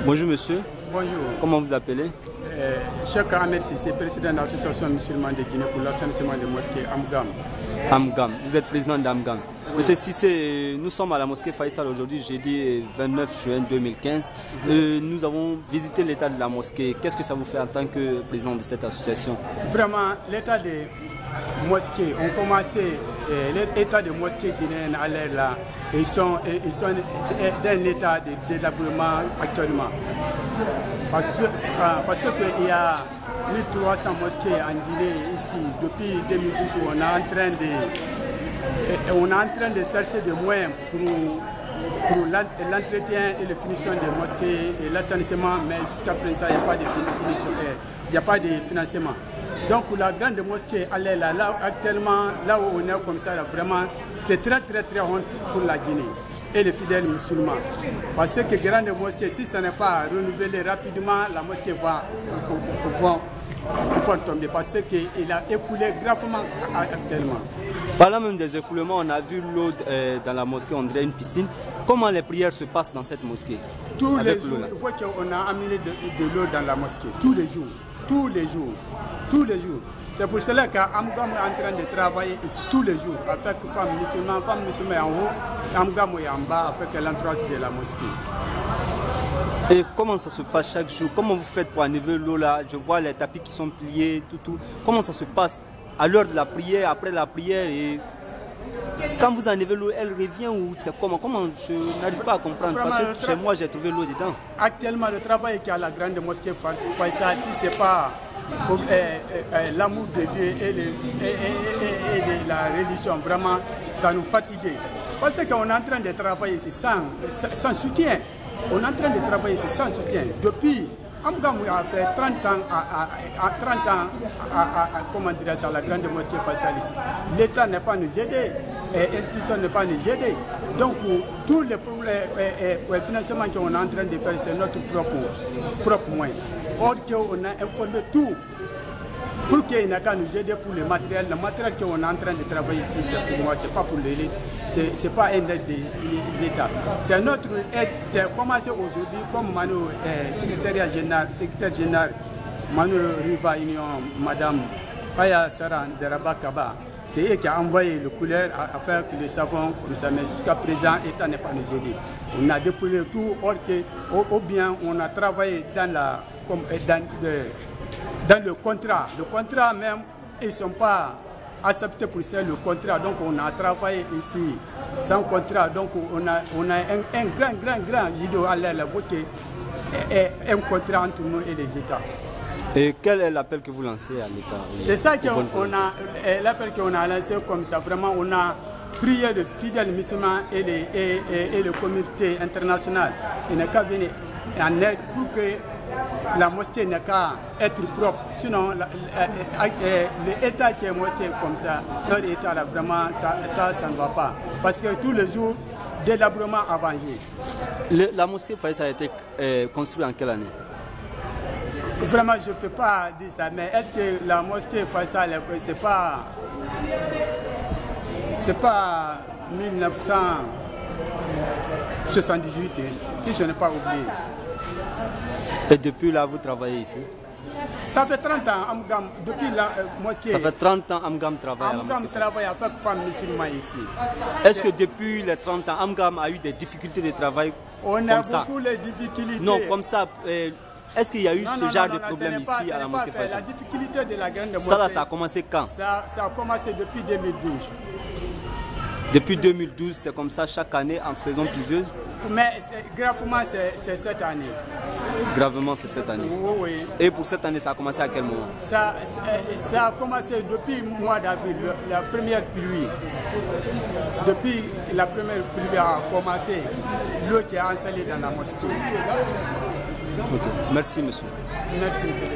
Bonjour monsieur. Bonjour. Comment vous appelez? Cheikh Ahmed Sissé, président de l'association musulmane de Guinée pour l'assainissement des mosquées Amgam. Amgam, vous êtes président d'Amgam. Oui. Monsieur Sissé, nous sommes à la mosquée Faisal aujourd'hui, jeudi 29 juin 2015. Nous avons visité l'état de la mosquée. Qu'est-ce que ça vous fait en tant que président de cette association? Vraiment, l'état des mosquées, on commençait, l'état des mosquées guinéennes allaient là. Ils sont d'un état de délabrement actuellement. Parce qu'il y a 1300 mosquées en Guinée ici. Depuis 2012, on est en train de chercher des moyens pour l'entretien et la finition des mosquées et l'assainissement, mais jusqu'à présent, il n'y a pas de finition, il n'y a pas de financement. Donc la grande mosquée, elle est là, actuellement, là où on est comme ça, là, vraiment, c'est très honte pour la Guinée et les fidèles musulmans. Parce que grande mosquée, si ça n'est pas renouvelé rapidement, la mosquée va tomber parce qu'il a écoulé gravement actuellement. Parlant même des écoulements, on a vu l'eau dans la mosquée, on dirait une piscine. Comment les prières se passent dans cette mosquée? Tous les jours, il faut qu'on a amené de l'eau dans la mosquée, tous les jours. C'est pour cela qu'Amgam est en train de travailler ici, tous les jours avec femmes musulmanes en haut, Amgam est en bas avec l'entourage de la mosquée. Et comment ça se passe chaque jour? Comment vous faites pour enlever l'eau là? Je vois les tapis qui sont pliés, tout. Comment ça se passe à l'heure de la prière, après la prière et quand vous enlevez l'eau, elle revient ou c'est comment? Je n'arrive pas à comprendre parce que chez moi j'ai trouvé l'eau dedans. Actuellement, le travail qu'il y a à la grande mosquée Faisal, si c'est pas l'amour de Dieu et de la religion, vraiment, ça nous fatigue. Parce qu'on est en train de travailler ici sans soutien. On est en train de travailler ici sans soutien. Depuis, Amgam a fait 30 ans à la grande mosquée Faisal ici. L'État n'est pas nous aider, l'institution n'est pas nous aider. Donc, tous les financements qu'on est en train de faire, c'est notre propre moyen. Or, on a informé tout pour qu'il n'a qu'à nous aider pour le matériel. Le matériel qu'on est en train de travailler ici, c'est pour moi, c'est pas pour l'élite, c'est pas une aide des États. C'est notre aide, c'est commencé aujourd'hui comme Manu, secrétaire général, Manu Riva Union, Madame Faya Saran de Rabakaba. C'est eux qui ont envoyé le couleur à faire que les savons comme ça, mais jusqu'à présent, l'État n'est pas nous aider. On a déployé tout, ou bien on a travaillé dans le contrat. Le contrat même, ils ne sont pas acceptés pour ça, le contrat. Donc on a travaillé ici sans contrat. Donc on a un grand vidéo à l'air, un contrat entre nous et les États. Et quel est l'appel que vous lancez à l'État? C'est ça qu'on a, l'appel qu'on a lancé comme ça. Vraiment, on a prié les fidèles musulmans et les communautés internationales. Il n'a qu'à venir en aide pour que la mosquée n'a qu'à être propre. Sinon, l'État qui est mosquée comme ça, notre État, là, vraiment, ça ne va pas. Parce que tous les jours, délabrement a vengé. La mosquée Faisal a été construite en quelle année? Vraiment, je ne peux pas dire ça, mais est-ce que la mosquée Faisal, c'est pas 1978, si je n'ai pas oublié. Et depuis là, vous travaillez ici? Ça fait 30 ans, Amgam, depuis la mosquée. Ça fait 30 ans, Amgam travaille à la mosquée. Amgam travaille avec femmes musulmanes ici. Est-ce que depuis les 30 ans, Amgam a eu des difficultés de travail comme ça? On a beaucoup de difficultés. Non, comme ça. Est-ce qu'il y a eu ce genre de problème ici à la mosquée Faisal? La difficulté de la grande mosquée. Ça là, ça a commencé quand? Ça a commencé depuis 2012. Depuis 2012, c'est comme ça chaque année en saison pluvieuse? Mais gravement, c'est cette année. Gravement, c'est cette année? Oui. Et pour cette année, ça a commencé à quel moment? Ça a commencé depuis le mois d'avril, la première pluie. Depuis la première pluie a commencé, l'eau qui a installé dans la mosquée. Okay. Merci, monsieur. Merci, monsieur.